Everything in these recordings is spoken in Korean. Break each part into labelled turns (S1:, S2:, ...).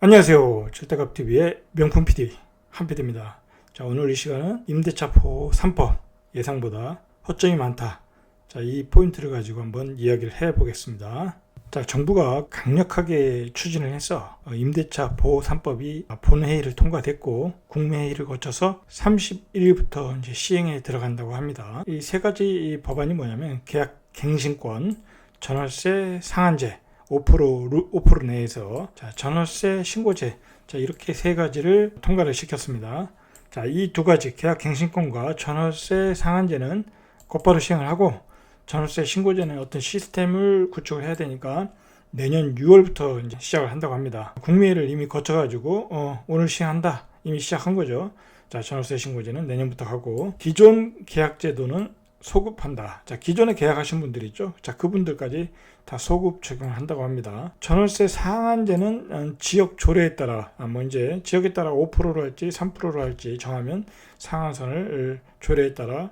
S1: 안녕하세요. 절대값TV의 명품 PD 한PD입니다. 자, 오늘 이 시간은 임대차 보호 3법 예상보다 허점이 많다. 자, 이 포인트를 가지고 한번 이야기를 해보겠습니다. 자, 정부가 강력하게 추진을 해서 임대차 보호 3법이 본회의를 통과됐고 국무회의를 거쳐서 31일부터 이제 시행에 들어간다고 합니다. 이 세 가지 법안이 뭐냐면 계약 갱신권, 전월세 상한제, 5% 내에서 전월세 신고제, 이렇게 세 가지를 통과를 시켰습니다. 자, 이 두 가지 계약 갱신권과 전월세 상한제는 곧바로 시행을 하고, 전월세 신고제는 어떤 시스템을 구축을 해야 되니까 내년 6월부터 이제 시작을 한다고 합니다. 국무회의를 이미 거쳐가지고 오늘 시행한다, 이미 시작한 거죠. 자, 전월세 신고제는 내년부터 하고, 기존 계약제도는 소급한다. 자, 기존에 계약하신 분들 있죠. 자, 그분들까지 다 소급 적용을 한다고 합니다. 전월세 상한제는 지역 조례에 따라 이제 지역에 따라 5%로 할지 3%로 할지 정하면 상한선을 조례에 따라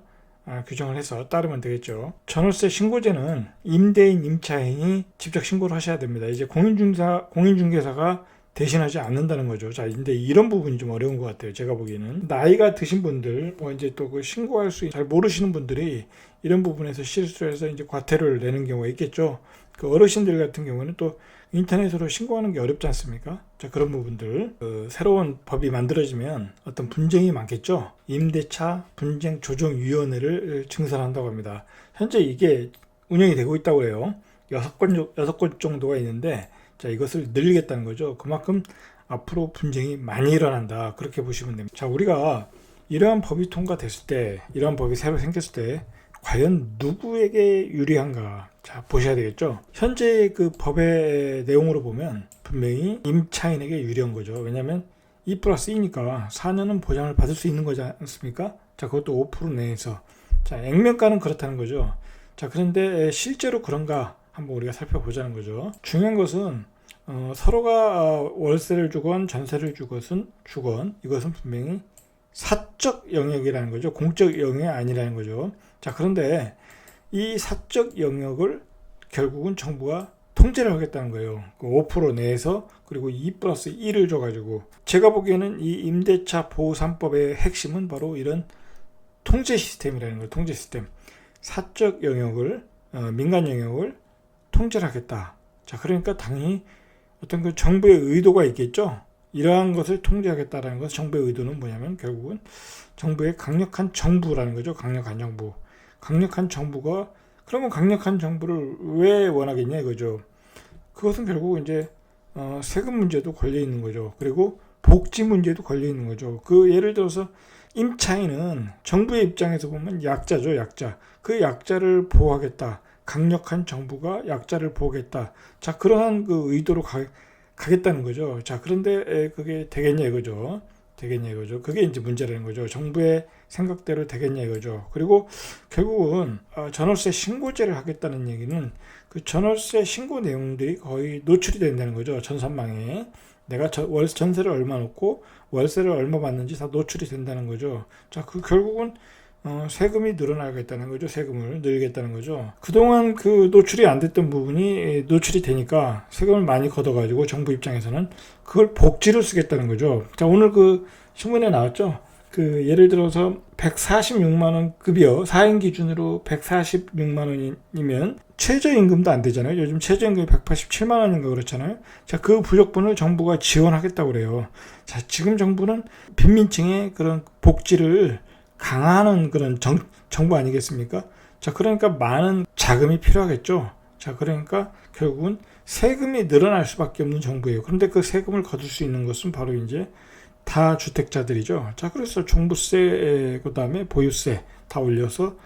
S1: 규정을 해서 따르면 되겠죠. 전월세 신고제는 임대인, 임차인이 직접 신고를 하셔야 됩니다. 이제 공인중개사가 대신하지 않는다는 거죠. 자, 근데 이런 부분이 좀 어려운 것 같아요. 제가 보기에는 나이가 드신 분들, 이제 또 그 신고할 수 잘 모르시는 분들이 이런 부분에서 실수해서 이제 과태료를 내는 경우가 있겠죠. 그 어르신들 같은 경우는 또 인터넷으로 신고하는 게 어렵지 않습니까? 자, 그런 부분들, 새로운 법이 만들어지면 어떤 분쟁이 많겠죠. 임대차 분쟁 조정위원회를 증설한다고 합니다. 현재 이게 운영이 되고 있다고 해요. 6건 정도가 있는데, 자, 이것을 늘리겠다는 거죠. 그만큼 앞으로 분쟁이 많이 일어난다, 그렇게 보시면 됩니다. 자, 우리가 이러한 법이 통과됐을 때, 이러한 법이 새로 생겼을 때 과연 누구에게 유리한가, 자, 보셔야 되겠죠. 현재 그 법의 내용으로 보면 분명히 임차인에게 유리한 거죠. 왜냐하면 2+2니까 4년은 보장을 받을 수 있는 거지 않습니까? 자, 그것도 5% 내에서. 자, 액면가는 그렇다는 거죠. 자, 그런데 실제로 그런가 한번 우리가 살펴보자는 거죠. 중요한 것은 서로가 월세를 주건 전세를 주건 이것은 분명히 사적 영역이라는 거죠. 공적 영역이 아니라는 거죠. 자, 그런데 이 사적 영역을 결국은 정부가 통제를 하겠다는 거예요. 그 5% 내에서, 그리고 2+1을 줘가지고, 제가 보기에는 이 임대차 보호 3법의 핵심은 바로 이런 통제 시스템이라는 거예요. 통제 시스템. 사적 영역을, 민간 영역을 통제를 하겠다. 자, 그러니까 당연히 어떤 그 정부의 의도가 있겠죠. 이러한 것을 통제하겠다라는 것, 정부의 의도는 뭐냐면 결국은 정부의 강력한 정부라는 거죠. 강력한 정부. 강력한 정부가, 그러면 강력한 정부를 왜 원하겠냐 이거죠. 그것은 결국 이제 세금 문제도 걸려 있는 거죠. 그리고 복지 문제도 걸려 있는 거죠. 그 예를 들어서 임차인은 정부의 입장에서 보면 약자죠, 약자. 그 약자를 보호하겠다. 강력한 정부가 약자를 보호하겠다. 자, 그러한 그 의도로 가겠다는 거죠. 자, 그런데 그게 되겠냐 이거죠. 되겠냐 이거죠. 그게 이제 문제라는 거죠. 정부의 생각대로 되겠냐 이거죠. 그리고 결국은 전월세 신고제를 하겠다는 얘기는 그 전월세 신고 내용들이 거의 노출이 된다는 거죠. 전산망에 내가 전세를 얼마 넣고 월세를 얼마 받는지 다 노출이 된다는 거죠. 자, 그 결국은 세금이 늘어나겠다는 거죠. 세금을 늘리겠다는 거죠. 그동안 그 노출이 안 됐던 부분이 노출이 되니까 세금을 많이 걷어가지고 정부 입장에서는 그걸 복지로 쓰겠다는 거죠. 자, 오늘 그 신문에 나왔죠. 그 예를 들어서 146만 원 급여, 4인 기준으로 146만 원이면 최저임금도 안 되잖아요. 요즘 최저임금이 187만 원인가 그렇잖아요. 자, 그 부족분을 정부가 지원하겠다고 그래요. 자, 지금 정부는 빈민층의 그런 복지를 강화하는 그런 정부 아니겠습니까? 자, 그러니까 많은 자금이 필요하겠죠. 자, 그러니까 결국은 세금이 늘어날 수밖에 없는 정부예요. 그런데 그 세금을 거둘 수 있는 것은 바로 이제 다주택자들이죠. 자, 그래서 종부세, 그 다음에 보유세 다 올려서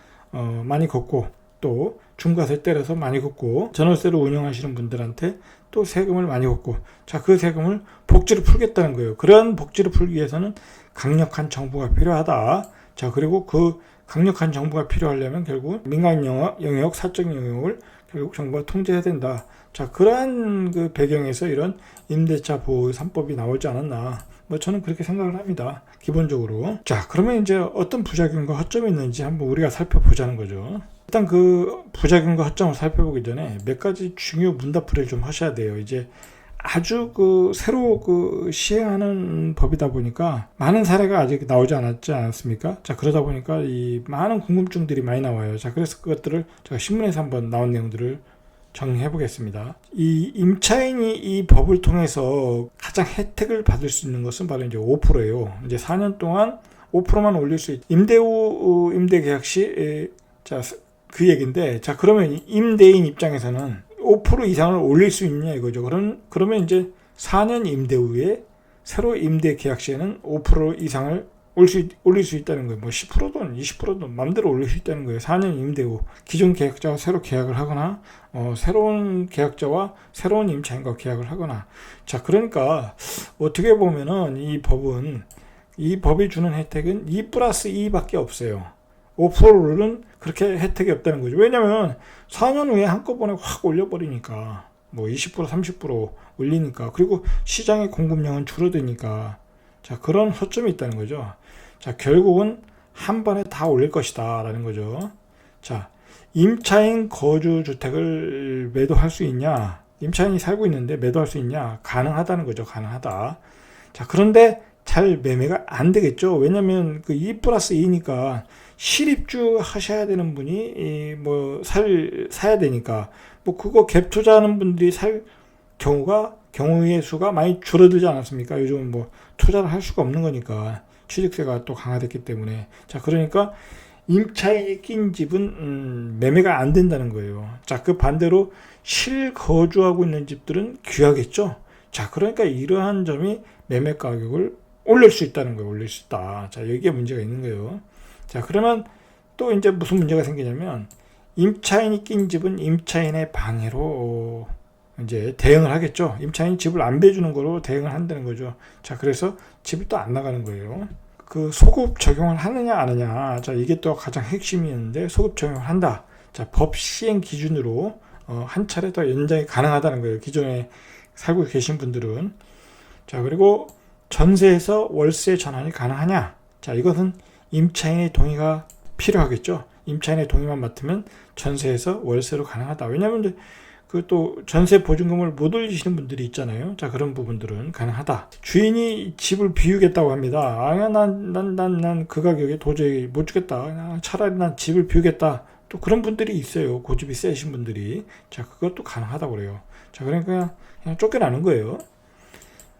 S1: 많이 걷고, 또 중과세 때려서 많이 걷고, 전월세로 운영하시는 분들한테 또 세금을 많이 걷고, 자, 그 세금을 복지로 풀겠다는 거예요. 그런 복지를 풀기 위해서는 강력한 정부가 필요하다. 자, 그리고 그 강력한 정부가 필요하려면 결국 민간 영역, 사적 영역을 결국 정부가 통제해야 된다. 자, 그러한 그 배경에서 이런 임대차 보호 3법이 나오지 않았나. 저는 그렇게 생각을 합니다. 기본적으로. 자, 그러면 이제 어떤 부작용과 허점이 있는지 한번 우리가 살펴보자는 거죠. 일단 그 부작용과 허점을 살펴보기 전에 몇 가지 중요 문답풀이를 좀 하셔야 돼요. 이제 아주 새로 시행하는 법이다 보니까 많은 사례가 아직 나오지 않았지 않습니까? 자, 그러다 보니까 이 많은 궁금증들이 많이 나와요. 자, 그래서 그것들을 제가 신문에서 한번 나온 내용들을 정리해 보겠습니다. 이 임차인이 이 법을 통해서 가장 혜택을 받을 수 있는 것은 바로 이제 5%예요. 이제 4년 동안 5%만 올릴 수 있. 임대 후 임대 계약 시 자, 그 얘기인데, 자, 그러면 임대인 입장에서는 5% 이상을 올릴 수 있냐 이거죠. 그러면 이제 4년 임대 후에 새로 임대 계약 시에는 5% 이상을 올릴 수 있다는 거예요. 뭐 10%든 20%든 마음대로 올릴 수 있다는 거예요. 4년 임대 후 기존 계약자와 새로 계약을 하거나 새로운 계약자와 새로운 임차인과 계약을 하거나. 자, 그러니까 어떻게 보면은 이 법이 주는 혜택은 2+2밖에 없어요. 5%는 그렇게 혜택이 없다는 거죠. 왜냐면 4년 후에 한꺼번에 확 올려버리니까, 뭐 20% 30% 올리니까, 그리고 시장의 공급량은 줄어드니까, 자, 그런 허점이 있다는 거죠. 자, 결국은 한 번에 다 올릴 것이다 라는 거죠. 자, 임차인 거주주택을 매도할 수 있냐? 임차인이 살고 있는데 매도할 수 있냐? 가능하다는 거죠. 가능하다. 자, 그런데 잘 매매가 안 되겠죠. 왜냐면 2+2니까 실입주 하셔야 되는 분이 사야 되니까, 뭐 그거 갭 투자하는 분들이 살 경우의 수가 많이 줄어들지 않았습니까? 요즘은 뭐 투자를 할 수가 없는 거니까, 취득세가 또 강화됐기 때문에. 자, 그러니까 임차인이 낀 집은 매매가 안 된다는 거예요. 자, 그 반대로 실거주하고 있는 집들은 귀하겠죠. 자, 그러니까 이러한 점이 매매 가격을 올릴 수 있다는 거예요. 올릴 수 있다. 자, 여기에 문제가 있는 거예요. 자, 그러면 또 이제 무슨 문제가 생기냐면, 임차인이 낀 집은 임차인의 방해로 이제 대응을 하겠죠. 임차인이 집을 안 배주는 거로 대응을 한다는 거죠. 자, 그래서 집이 또 안 나가는 거예요. 소급 적용을 하느냐 안 하느냐. 자, 이게 또 가장 핵심이었는데, 소급 적용을 한다. 자, 법 시행 기준으로 한 차례 더 연장이 가능하다는 거예요. 기존에 살고 계신 분들은. 자, 그리고 전세에서 월세 전환이 가능하냐. 자, 이것은 임차인의 동의가 필요하겠죠. 임차인의 동의만 맡으면 전세에서 월세로 가능하다. 왜냐하면 또 전세 보증금을 못 올리시는 분들이 있잖아요. 자, 그런 부분들은 가능하다. 주인이 집을 비우겠다고 합니다. 난 그 가격에 도저히 못 주겠다. 차라리 난 집을 비우겠다. 또 그런 분들이 있어요. 고집이 세신 분들이. 자, 그것도 가능하다고 그래요. 자, 그러니까 그냥 쫓겨나는 거예요.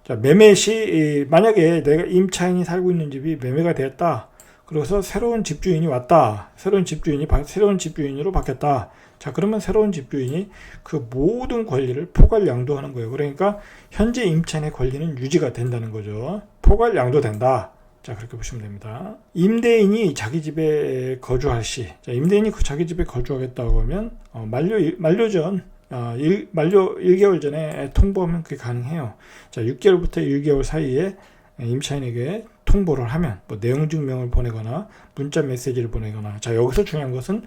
S1: 자, 매매 시 만약에 내가 임차인이 살고 있는 집이 매매가 되었다. 그래서 새로운 집주인이 왔다. 새로운 집주인으로 바뀌었다. 자, 그러면 새로운 집주인이 그 모든 권리를 포괄양도하는 거예요. 그러니까 현재 임차인의 권리는 유지가 된다는 거죠. 포괄양도된다. 자, 그렇게 보시면 됩니다. 임대인이 자기 집에 거주할 시, 자, 임대인이 자기 집에 거주하겠다고 하면 만료 전 만료 1개월 전에 통보하면 그게 가능해요. 자, 6개월부터 1개월 사이에 임차인에게 통보를 하면 뭐 내용 증명을 보내거나 문자 메시지를 보내거나. 자, 여기서 중요한 것은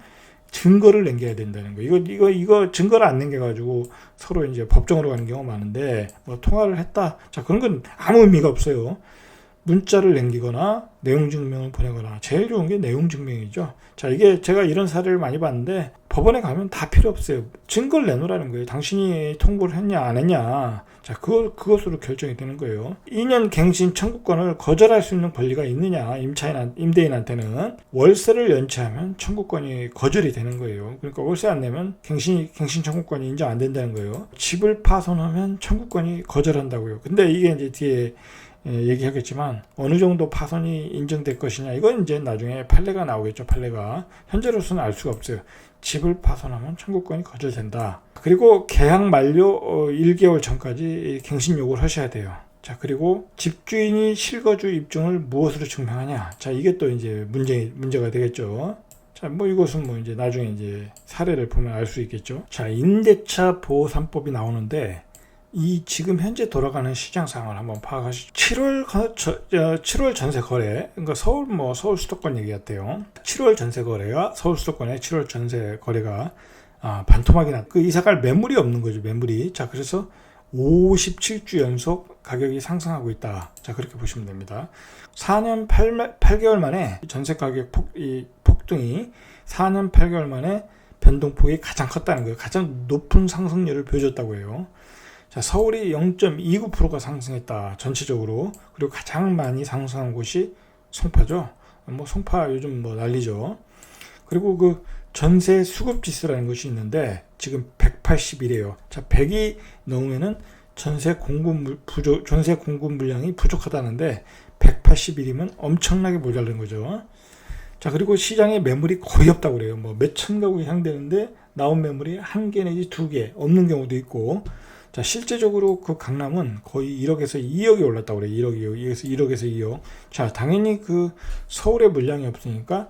S1: 증거를 남겨야 된다는 거. 이거 증거를 안 남겨가지고 서로 이제 법정으로 가는 경우가 많은데, 뭐 통화를 했다. 자, 그런 건 아무 의미가 없어요. 문자를 남기거나 내용 증명을 보내거나. 제일 좋은 게 내용 증명이죠. 자, 이게 제가 이런 사례를 많이 봤는데 법원에 가면 다 필요 없어요. 증거를 내놓으라는 거예요. 당신이 통보를 했냐 안 했냐. 자, 그것으로 결정이 되는 거예요. 2년 갱신 청구권을 거절할 수 있는 권리가 있느냐. 임대인한테는 월세를 연체하면 청구권이 거절이 되는 거예요. 그러니까 월세 안 내면 갱신 청구권이 인정 안 된다는 거예요. 집을 파손하면 청구권이 거절한다고요. 근데 이게 이제 뒤에 얘기하겠지만 어느 정도 파손이 인정될 것이냐, 이건 이제 나중에 판례가 나오겠죠. 판례가 현재로서는 알 수가 없어요. 집을 파손하면 청구권이 거절된다. 그리고 계약 만료 1개월 전까지 갱신 요구를 하셔야 돼요. 자, 그리고 집주인이 실거주 입증을 무엇으로 증명하냐. 자, 이게 또 이제 문제가 되겠죠. 자, 뭐 이것은 뭐 이제 나중에 이제 사례를 보면 알 수 있겠죠. 자, 임대차 보호 3법이 나오는데, 이 지금 현재 돌아가는 시장 상황을 한번 파악하시죠. 7월 전세 거래, 그러니까 서울 수도권 얘기 같아요. 7월 전세 거래가, 서울 수도권의 7월 전세 거래가 반토막이 이사갈 매물이 없는 거죠. 매물이. 자, 그래서 57주 연속 가격이 상승하고 있다. 자, 그렇게 보시면 됩니다. 4년 8개월 만에 전세 가격 폭등이 4년 8개월 만에 변동폭이 가장 컸다는 거예요. 가장 높은 상승률을 보여줬다고 해요. 자, 서울이 0.29%가 상승했다. 전체적으로. 그리고 가장 많이 상승한 곳이 송파죠. 뭐 송파 요즘 뭐 난리죠. 그리고 그 전세 수급 지수라는 것이 있는데 지금 181이에요. 자, 100이 넘으면은 전세 공급 물량이 부족하다는데 181이면 엄청나게 모자른 거죠. 자, 그리고 시장에 매물이 거의 없다고 그래요. 뭐 몇천 가구 이상 되는데 나온 매물이 한 개 내지 두 개 없는 경우도 있고. 자, 실제적으로 그 강남은 거의 1억에서 2억이 올랐다고 그래요. 1억에서 2억. 자, 당연히 그 서울에 물량이 없으니까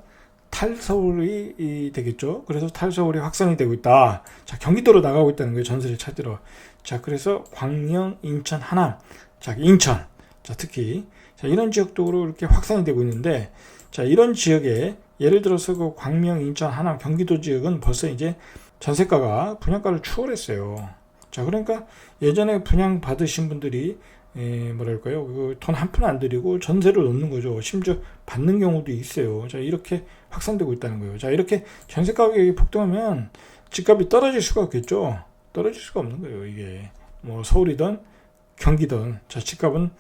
S1: 탈서울이 되겠죠. 그래서 탈서울이 확산이 되고 있다. 자, 경기도로 나가고 있다는 거예요. 전세를 찾으러. 자, 그래서 광명, 인천, 하남. 자, 인천. 자, 특히. 자, 이런 지역도로 이렇게 확산이 되고 있는데, 자, 이런 지역에 예를 들어서 그 광명, 인천, 하남, 경기도 지역은 벌써 이제 전세가가 분양가를 추월했어요. 자, 그러니까 예전에 분양 받으신 분들이 뭐랄까요, 그 돈 한 푼 안 들이고 전세를 놓는 거죠. 심지어 받는 경우도 있어요. 자, 이렇게 확산되고 있다는 거예요. 자, 이렇게 전세 가격이 폭등하면 집값이 떨어질 수가 없겠죠. 떨어질 수가 없는 거예요. 이게 뭐 서울이든 경기든, 자, 집값은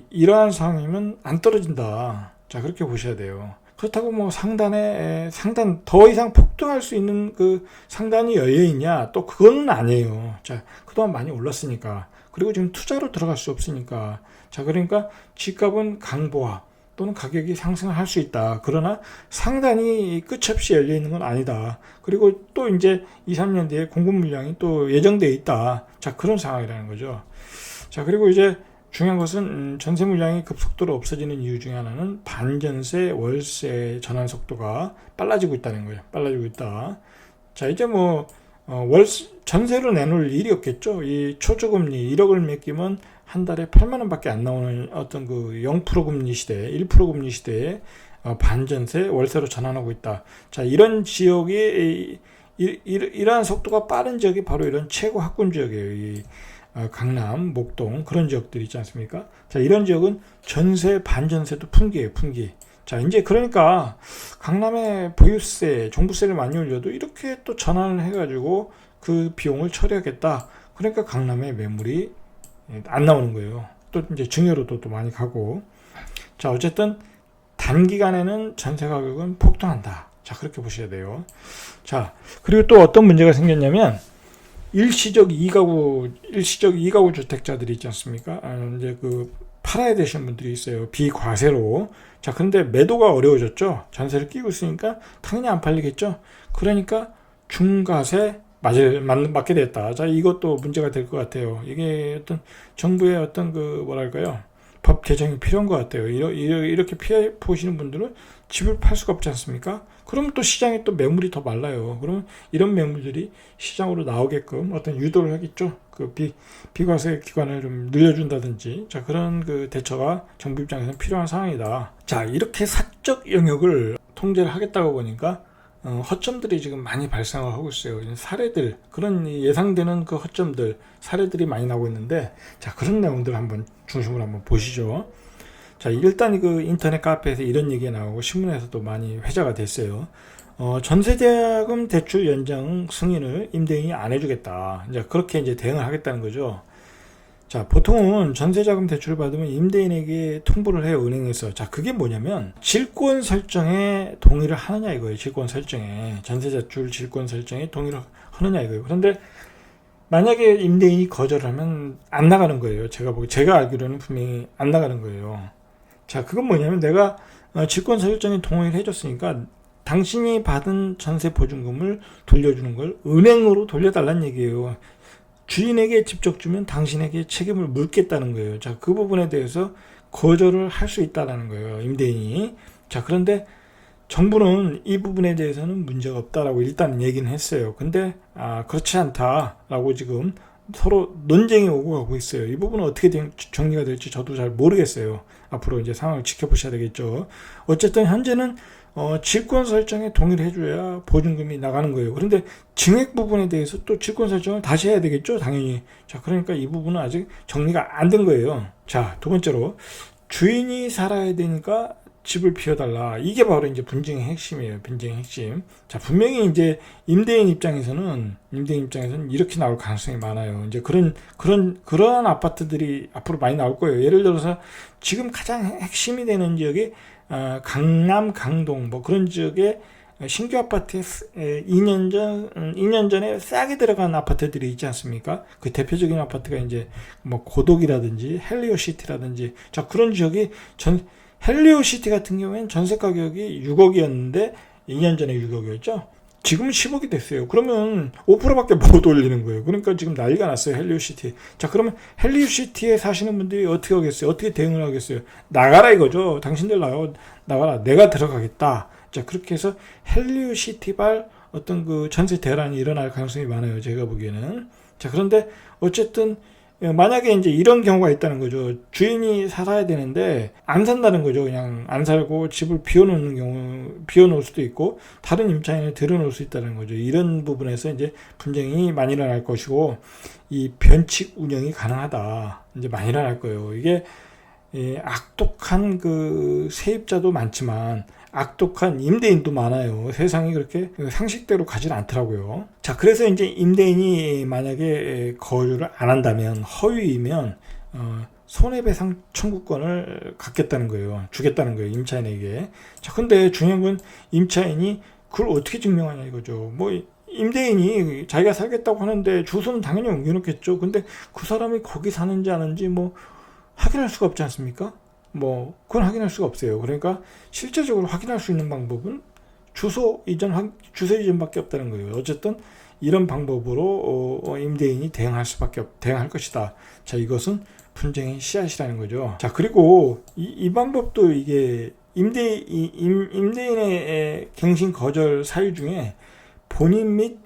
S1: 이러한 상황이면 안 떨어진다. 자, 그렇게 보셔야 돼요. 그렇다고 뭐 상단 더 이상 폭등할 수 있는 그 상단이 열려 있냐? 또 그건 아니에요. 자, 그동안 많이 올랐으니까. 그리고 지금 투자로 들어갈 수 없으니까. 자, 그러니까 집값은 강보화 또는 가격이 상승할 수 있다. 그러나 상단이 끝이 없이 열려 있는 건 아니다. 그리고 또 이제 2, 3년 뒤에 공급 물량이 또 예정되어 있다. 자, 그런 상황이라는 거죠. 자, 그리고 이제 중요한 것은 전세 물량이 급속도로 없어지는 이유 중에 하나는 반전세, 월세 전환 속도가 빨라지고 있다는 거예요. 빨라지고 있다. 자, 이제 뭐 전세로 내놓을 일이 없겠죠. 이 초저금리 1억을 맡기면 한 달에 8만 원밖에 안 나오는 어떤 그 0% 금리 시대, 1% 금리 시대에 반전세, 월세로 전환하고 있다. 자, 이런 지역이 이러한 속도가 빠른 지역이 바로 이런 최고 학군 지역이에요. 이 강남, 목동 그런 지역들이 있지 않습니까? 자, 이런 지역은 전세, 반전세도 풍기예요, 풍기. 자, 이제 그러니까 강남에 보유세, 종부세를 많이 올려도 이렇게 또 전환을 해가지고 그 비용을 처리하겠다. 그러니까 강남에 매물이 안 나오는 거예요. 또 이제 증여로도 또 많이 가고. 자, 어쨌든 단기간에는 전세 가격은 폭등한다. 자, 그렇게 보셔야 돼요. 자, 그리고 또 어떤 문제가 생겼냐면 일시적 2가구 주택자들이 있지 않습니까? 이제 그 팔아야 되시는 분들이 있어요. 비과세로. 자, 그런데 매도가 어려워졌죠. 전세를 끼고 있으니까 당연히 안 팔리겠죠. 그러니까 중과세 맞게 됐다. 자, 이것도 문제가 될 것 같아요. 이게 어떤 정부의 어떤 그 뭐랄까요? 법 개정이 필요한 것 같아요. 이렇게 피해 보시는 분들은 집을 팔 수가 없지 않습니까? 그러면 또 시장에 또 매물이 더 말라요. 그러면 이런 매물들이 시장으로 나오게끔 어떤 유도를 하겠죠. 그 비과세 기간을 좀 늘려준다든지. 자, 그런 그 대처가 정부 입장에서는 필요한 상황이다. 자, 이렇게 사적 영역을 통제를 하겠다고 보니까 허점들이 지금 많이 발생을 하고 있어요. 사례들, 그런 예상되는 그 허점들, 사례들이 많이 나오고 있는데, 자, 그런 내용들 한번 중심으로 한번 보시죠. 자, 일단 그 인터넷 카페에서 이런 얘기가 나오고 신문에서도 많이 회자가 됐어요. 전세자금 대출 연장 승인을 임대인이 안 해주겠다. 이제 그렇게 이제 대응을 하겠다는 거죠. 자, 보통은 전세자금 대출을 받으면 임대인에게 통보를 해요, 은행에서. 자, 그게 뭐냐면 질권 설정에 동의를 하느냐 이거예요. 질권 설정에, 전세자출 질권 설정에 동의를 하느냐 이거예요. 그런데 만약에 임대인이 거절을 하면 안 나가는 거예요. 제가 알기로는 분명히 안 나가는 거예요. 자, 그건 뭐냐면 내가 질권 설정에 동의를 해줬으니까 당신이 받은 전세 보증금을 돌려주는 걸 은행으로 돌려달라는 얘기예요. 주인에게 직접 주면 당신에게 책임을 묻겠다는 거예요. 자, 그 부분에 대해서 거절을 할 수 있다는 거예요, 임대인이. 자, 그런데 정부는 이 부분에 대해서는 문제가 없다라고 일단 얘기는 했어요. 근데 그렇지 않다라고 지금 서로 논쟁이 오고 가고 있어요. 이 부분은 어떻게 정리가 될지 저도 잘 모르겠어요. 앞으로 이제 상황을 지켜보셔야 되겠죠. 어쨌든 현재는 질권 설정에 동의를 해줘야 보증금이 나가는 거예요. 그런데 증액 부분에 대해서 또 질권 설정을 다시 해야 되겠죠, 당연히. 자, 그러니까 이 부분은 아직 정리가 안 된 거예요. 자, 두 번째로 주인이 살아야 되니까 집을 비워달라. 이게 바로 이제 분쟁의 핵심이에요. 분쟁의 핵심. 자, 분명히 이제 임대인 입장에서는 이렇게 나올 가능성이 많아요. 이제 그런 아파트들이 앞으로 많이 나올 거예요. 예를 들어서 지금 가장 핵심이 되는 지역이 강남, 강동 뭐 그런 지역에 신규 아파트에 2년 전에 싸게 들어간 아파트들이 있지 않습니까? 그 대표적인 아파트가 이제 뭐 고독이라든지 헬리오시티라든지, 자, 그런 지역이 헬리오시티 같은 경우에는 전세 가격이 6억이었는데 2년 전에 6억이었죠. 지금은 10억이 됐어요. 그러면 5%밖에 못 올리는 거예요. 그러니까 지금 난리가 났어요. 헬리오시티. 자, 그러면 헬리오시티에 사시는 분들이 어떻게 하겠어요? 어떻게 대응을 하겠어요? 나가라 이거죠. 당신들 나가라. 내가 들어가겠다. 자, 그렇게 해서 헬리오시티발 어떤 그 전세 대란이 일어날 가능성이 많아요. 제가 보기에는. 자, 그런데 어쨌든 만약에 이제 이런 경우가 있다는 거죠. 주인이 살아야 되는데 안 산다는 거죠. 그냥 안 살고 집을 비워놓을 수도 있고 다른 임차인을 들여놓을 수 있다는 거죠. 이런 부분에서 이제 분쟁이 많이 일어날 것이고, 이 변칙 운영이 가능하다. 이제 많이 일어날 거예요. 이게 악독한 그 세입자도 많지만 악독한 임대인도 많아요. 세상이 그렇게 상식대로 가지 않더라고요. 자, 그래서 이제 임대인이 만약에 거주를 안 한다면, 허위이면 손해배상 청구권을 갖겠다는 거예요. 주겠다는 거예요. 임차인에게. 자, 근데 중요한 건 임차인이 그걸 어떻게 증명하냐 이거죠. 뭐 임대인이 자기가 살겠다고 하는데 주소는 당연히 옮겨놓겠죠. 근데 그 사람이 거기 사는지 아는지 뭐 확인할 수가 없지 않습니까? 뭐 그건 확인할 수가 없어요. 그러니까 실제적으로 확인할 수 있는 방법은 주소 이전밖에 없다는 거예요. 어쨌든 이런 방법으로 임대인이 대응할 것이다. 자, 이것은 분쟁의 씨앗이라는 거죠. 자, 그리고 이 방법도 이게 임대인의 갱신 거절 사유 중에 본인 및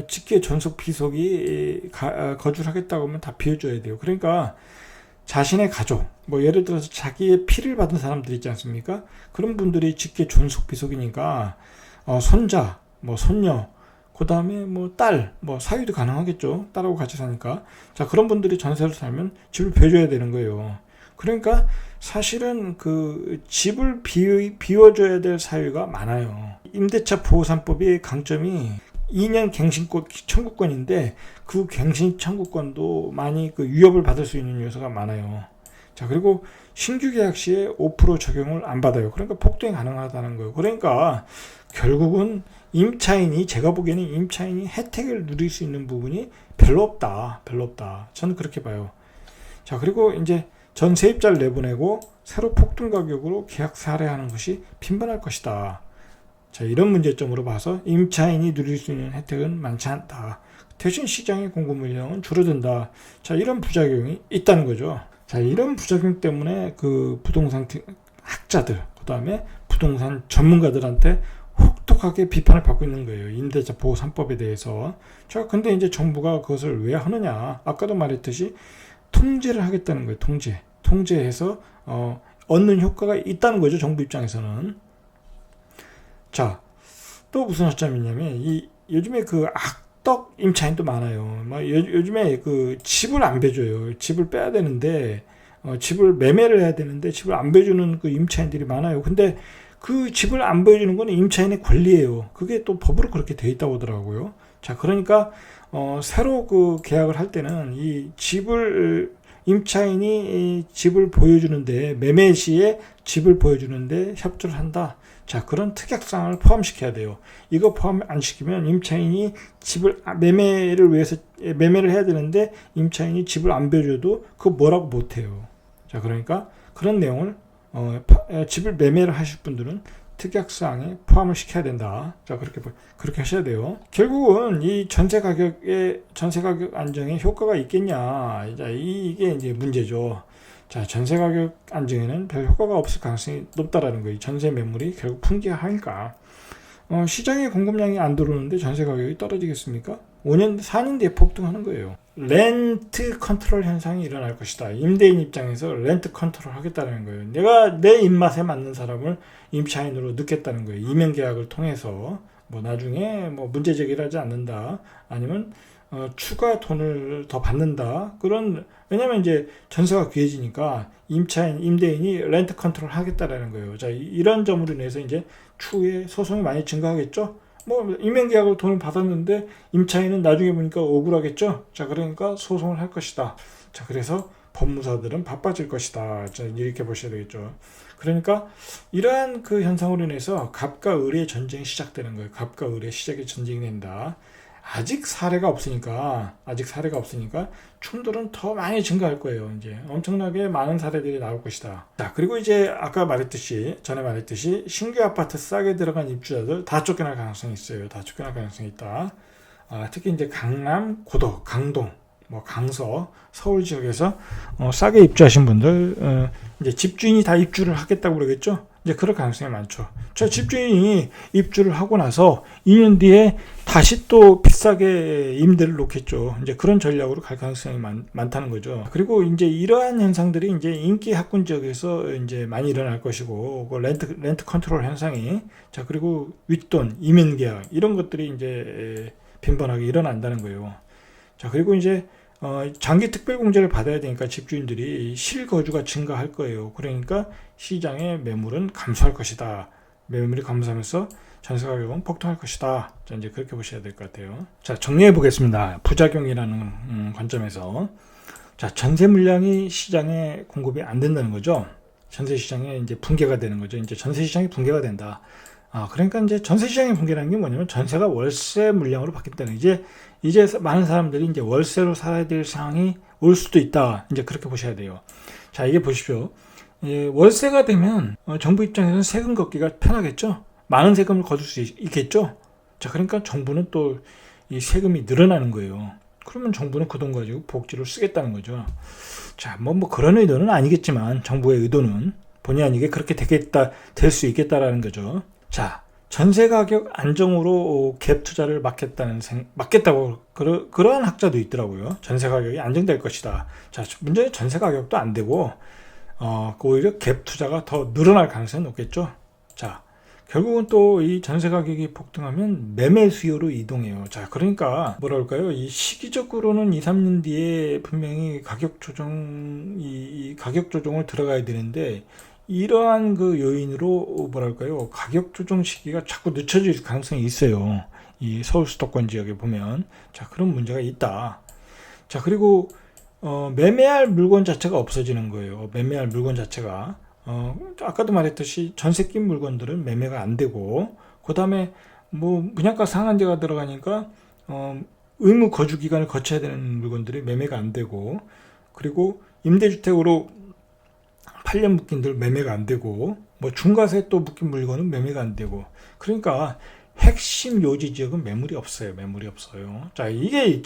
S1: 직계 존속 비속이 거주를 하겠다고 하면 다 비워줘야 돼요. 그러니까 자신의 가족, 뭐 예를 들어서 자기의 피를 받은 사람들 있지 않습니까? 그런 분들이 직계 존속 비속이니까 손자, 뭐 손녀, 그 다음에 뭐 딸, 뭐 사위도 가능하겠죠. 딸하고 같이 사니까. 자, 그런 분들이 전세로 살면 집을 비워줘야 되는 거예요. 그러니까 사실은 그 집을 비워줘야 될 사유가 많아요. 임대차 보호 3법의 강점이 2년 갱신 청구권인데 그 갱신 청구권도 많이 그 위협을 받을 수 있는 요소가 많아요. 자, 그리고 신규 계약 시에 5% 적용을 안 받아요. 그러니까 폭등이 가능하다는 거예요. 그러니까 결국은 제가 보기에는 임차인이 혜택을 누릴 수 있는 부분이 별로 없다. 저는 그렇게 봐요. 자, 그리고 이제 전 세입자를 내보내고 새로 폭등 가격으로 계약 살해하는 것이 빈번할 것이다. 자, 이런 문제점으로 봐서 임차인이 누릴 수 있는 혜택은 많지 않다. 대신 시장의 공급 물량은 줄어든다. 자, 이런 부작용이 있다는 거죠. 자, 이런 부작용 때문에 그 부동산 학자들, 그 다음에 부동산 전문가들한테 혹독하게 비판을 받고 있는 거예요. 임대차 보호 3법에 대해서. 자, 근데 이제 정부가 그것을 왜 하느냐? 아까도 말했듯이 통제를 하겠다는 거예요. 통제해서 얻는 효과가 있다는 거죠. 정부 입장에서는. 자, 또 무슨 허점이 있냐면 요즘에 그 악덕 임차인도 많아요. 요즘에 그 집을 안 빼줘요. 집을 빼야 되는데 집을 매매를 해야 되는데 집을 안 빼주는 그 임차인들이 많아요. 근데 그 집을 안 빼주는 건 임차인의 권리예요. 그게 또 법으로 그렇게 돼 있다고 하더라고요. 자, 그러니까 새로 그 계약을 할 때는 임차인이 집을 보여주는데, 매매 시에 집을 보여주는데 협조를 한다. 자, 그런 특약사항을 포함시켜야 돼요. 이거 포함 안 시키면 임차인이 집을 매매를 해야 되는데 임차인이 집을 안 보여줘도 그거 뭐라고 못해요. 자, 그러니까 그런 내용을 집을 매매를 하실 분들은 특약사항에 포함을 시켜야 된다. 자, 그렇게 하셔야 돼요. 결국은 이 전세 가격 안정에 효과가 있겠냐? 자, 이게 이제 문제죠. 자, 전세 가격 안정에는 별 효과가 없을 가능성이 높다라는 거예요. 전세 매물이 결국 풍기하니까. 시장에 공급량이 안 들어오는데 전세 가격이 떨어지겠습니까? 5년, 4년 뒤에 폭등하는 거예요. 렌트 컨트롤 현상이 일어날 것이다. 임대인 입장에서 렌트 컨트롤 하겠다는 거예요. 내가 내 입맛에 맞는 사람을 임차인으로 넣겠다는 거예요. 이면 계약을 통해서 뭐 나중에 뭐 문제 제기를 하지 않는다. 아니면 추가 돈을 더 받는다. 왜냐면 이제 전세가 귀해지니까 임대인이 렌트 컨트롤 하겠다라는 거예요. 자, 이런 점으로 인해서 이제 추후에 소송이 많이 증가하겠죠. 뭐 임행계약으로 돈을 받았는데 임차인은 나중에 보니까 억울하겠죠. 자, 그러니까 소송을 할 것이다. 자, 그래서 법무사들은 바빠질 것이다. 자, 이렇게 보셔야 되겠죠. 그러니까 이러한 그 현상으로 인해서 갑과 을의 전쟁이 시작되는 거예요. 갑과 을의 시작의 전쟁이 된다. 아직 사례가 없으니까 충돌은 더 많이 증가할 거예요. 이제 엄청나게 많은 사례들이 나올 것이다. 자, 그리고 이제 전에 말했듯이 신규 아파트 싸게 들어간 입주자들 다 쫓겨날 가능성이 있어요. 다 쫓겨날 가능성이 있다. 특히 이제 강남, 고덕, 강동, 강서, 서울 지역에서 싸게 입주하신 분들, 이제 집주인이 다 입주를 하겠다고 그러겠죠. 이제 그럴 가능성이 많죠. 저 집주인이 입주를 하고 나서 2년 뒤에 다시 또 비싸게 임대를 놓겠죠. 이제 그런 전략으로 갈 가능성이 많다는 거죠. 그리고 이제 이러한 현상들이 이제 인기 학군 지역에서 이제 많이 일어날 것이고, 그 렌트 컨트롤 현상이, 자, 그리고 윗돈, 이민 계약, 이런 것들이 이제 빈번하게 일어난다는 거예요. 자, 그리고 이제 장기 특별공제를 받아야 되니까 집주인들이 실거주가 증가할 거예요. 그러니까 시장의 매물은 감소할 것이다. 매물이 감소하면서 전세 가격은 폭등할 것이다. 자, 이제 그렇게 보셔야 될 것 같아요. 자, 정리해 보겠습니다. 부작용이라는 관점에서. 자, 전세 물량이 시장에 공급이 안 된다는 거죠. 전세 시장에 이제 붕괴가 되는 거죠. 이제 전세 시장이 붕괴가 된다. 그러니까 이제 전세 시장의 붕괴라는 게 뭐냐면 전세가 월세 물량으로 바뀐다는, 이제 많은 사람들이 이제 월세로 살아야 될 상황이 올 수도 있다. 이제 그렇게 보셔야 돼요. 자, 이게 보십시오. 월세가 되면 정부 입장에서는 세금 걷기가 편하겠죠. 많은 세금을 거둘 수 있겠죠. 자, 그러니까 정부는 또 이 세금이 늘어나는 거예요. 그러면 정부는 그 돈 가지고 복지를 쓰겠다는 거죠. 자, 뭐 그런 의도는 아니겠지만 정부의 의도는 본의 아니게 그렇게 될 수 있겠다라는 거죠. 자, 전세 가격 안정으로 갭 투자를 막겠다고 그러한 학자도 있더라고요. 전세 가격이 안정될 것이다. 자, 문제는 전세 가격도 안 되고 오히려 갭 투자가 더 늘어날 가능성이 높겠죠. 자, 결국은 또 이 전세 가격이 폭등하면 매매 수요로 이동해요. 자, 그러니까 이 시기적으로는 2, 3년 뒤에 분명히 가격 조정을 들어가야 되는데, 이러한 그 요인으로 가격 조정 시기가 자꾸 늦춰질 가능성이 있어요. 이 서울 수도권 지역에 보면. 자, 그런 문제가 있다. 자, 그리고 매매할 물건 자체가 없어지는 거예요. 매매할 물건 자체가. 아까도 말했듯이 전세 낀 물건들은 매매가 안 되고, 그 다음에 분양가 상한제가 들어가니까 의무 거주 기간을 거쳐야 되는 물건들이 매매가 안 되고, 그리고 임대주택으로 8년 묶인들 매매가 안 되고, 중과세 또 묶인 물건은 매매가 안 되고, 그러니까 핵심 요지 지역은 매물이 없어요. 자, 이게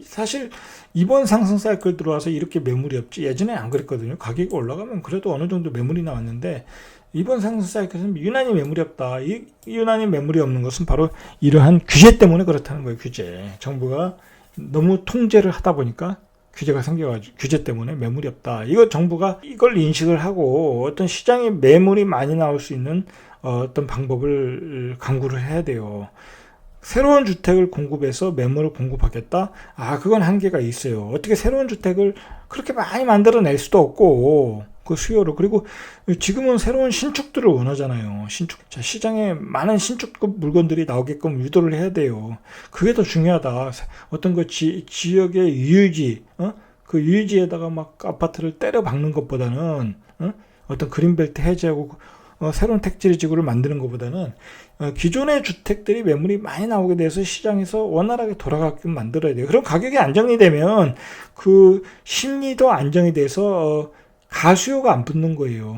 S1: 사실 이번 상승 사이클 들어와서 이렇게 매물이 없지, 예전에 안 그랬거든요. 가격이 올라가면 그래도 어느 정도 매물이 나왔는데, 이번 상승 사이클에서는 유난히 매물이 없다. 이 유난히 매물이 없는 것은 바로 이러한 규제 때문에 그렇다는 거예요. 규제. 정부가 너무 통제를 하다 보니까 규제가 생겨가지고, 규제 때문에 매물이 없다. 이거 정부가 이걸 인식을 하고 어떤 시장에 매물이 많이 나올 수 있는 어떤 방법을 강구를 해야 돼요. 새로운 주택을 공급해서 매물을 공급하겠다? 그건 한계가 있어요. 어떻게 새로운 주택을 그렇게 많이 만들어낼 수도 없고, 그 수요로. 그리고 지금은 새로운 신축들을 원하잖아요. 자, 시장에 많은 신축급 물건들이 나오게끔 유도를 해야 돼요. 그게 더 중요하다. 어떤 그 지역의 유유지, 그 유유지에다가 아파트를 때려 박는 것보다는, 어떤 그린벨트 해제하고 새로운 택지 지구를 만드는 것보다는 기존의 주택들이 매물이 많이 나오게 돼서 시장에서 원활하게 돌아가게끔 만들어야 돼요. 그럼 가격이 안정이 되면 그 심리도 안정이 돼서 가수요가 안 붙는 거예요.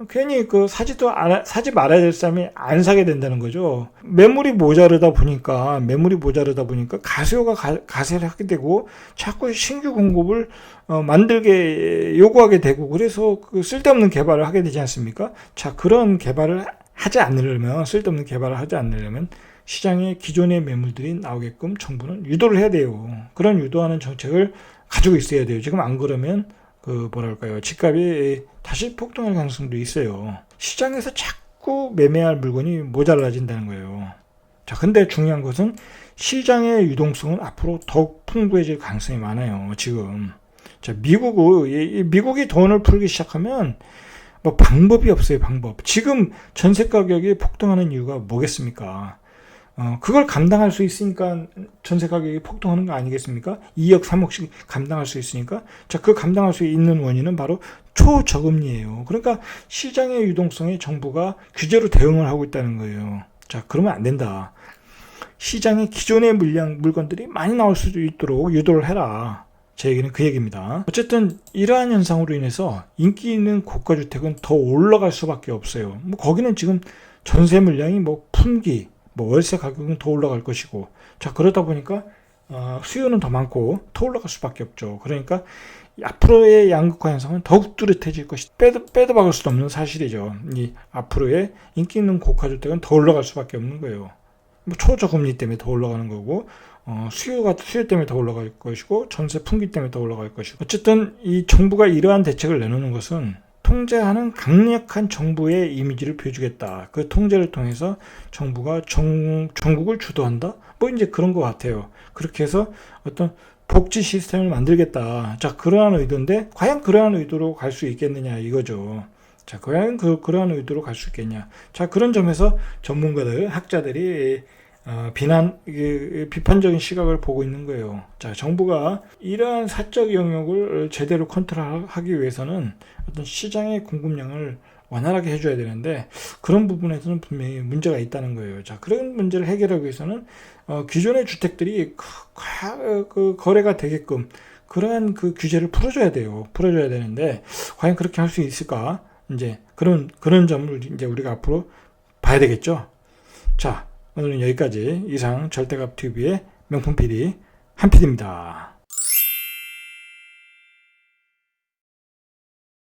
S1: 괜히 사지 말아야 될 사람이 안 사게 된다는 거죠. 매물이 모자르다 보니까 가수요가 가세를 하게 되고, 자꾸 신규 공급을 만들게 요구하게 되고, 그래서 그 쓸데없는 개발을 하게 되지 않습니까? 자, 그런 개발을 쓸데없는 개발을 하지 않으려면 시장에 기존의 매물들이 나오게끔 정부는 유도를 해야 돼요. 그런 유도하는 정책을 가지고 있어야 돼요. 지금 안 그러면 집값이 다시 폭등할 가능성도 있어요. 시장에서 자꾸 매매할 물건이 모자라진다는 거예요. 자, 근데 중요한 것은 시장의 유동성은 앞으로 더욱 풍부해질 가능성이 많아요. 지금. 자, 미국이 돈을 풀기 시작하면 뭐 방법이 없어요, 방법. 지금 전세 가격이 폭등하는 이유가 뭐겠습니까? 그걸 감당할 수 있으니까 전세 가격이 폭등하는 거 아니겠습니까? 2억, 3억씩 감당할 수 있으니까. 자, 그 감당할 수 있는 원인은 바로 초저금리예요. 그러니까 시장의 유동성에 정부가 규제로 대응을 하고 있다는 거예요. 자, 그러면 안 된다. 시장에 기존의 물건들이 많이 나올 수 있도록 유도를 해라. 제 얘기는 그 얘기입니다. 어쨌든 이러한 현상으로 인해서 인기 있는 고가주택은 더 올라갈 수밖에 없어요. 뭐 거기는 지금 전세 물량이 뭐 품귀, 뭐 월세 가격은 더 올라갈 것이고, 자, 그러다 보니까 수요는 더 많고 더 올라갈 수밖에 없죠. 그러니까 앞으로의 양극화 현상은 더욱 뚜렷해질 것이 빼도 박을 수 없는 사실이죠. 이 앞으로의 인기 있는 고가주택은 더 올라갈 수밖에 없는 거예요. 뭐 초저금리 때문에 더 올라가는 거고, 수요 때문에 더 올라갈 것이고, 전세 품귀 때문에 더 올라갈 것이고. 어쨌든 이 정부가 이러한 대책을 내놓는 것은 통제하는 강력한 정부의 이미지를 보여주겠다. 그 통제를 통해서 정부가 전국을 주도한다? 뭐 이제 그런 것 같아요. 그렇게 해서 어떤 복지 시스템을 만들겠다. 자, 그러한 의도인데, 과연 그러한 의도로 갈 수 있겠느냐, 이거죠. 자, 과연 그러한 의도로 갈 수 있겠냐. 자, 그런 점에서 전문가들, 학자들이 비판적인 시각을 보고 있는 거예요. 자, 정부가 이러한 사적 영역을 제대로 컨트롤하기 위해서는 어떤 시장의 공급량을 원활하게 해줘야 되는데, 그런 부분에서는 분명히 문제가 있다는 거예요. 자, 그런 문제를 해결하기 위해서는 기존의 주택들이 거래가 되게끔 그러한 그 규제를 풀어줘야 돼요. 풀어줘야 되는데, 과연 그렇게 할 수 있을까? 이제 그런 점을 이제 우리가 앞으로 봐야 되겠죠. 자, 오늘은 여기까지. 이상 절대값 TV의 명품 PD 한PD입니다.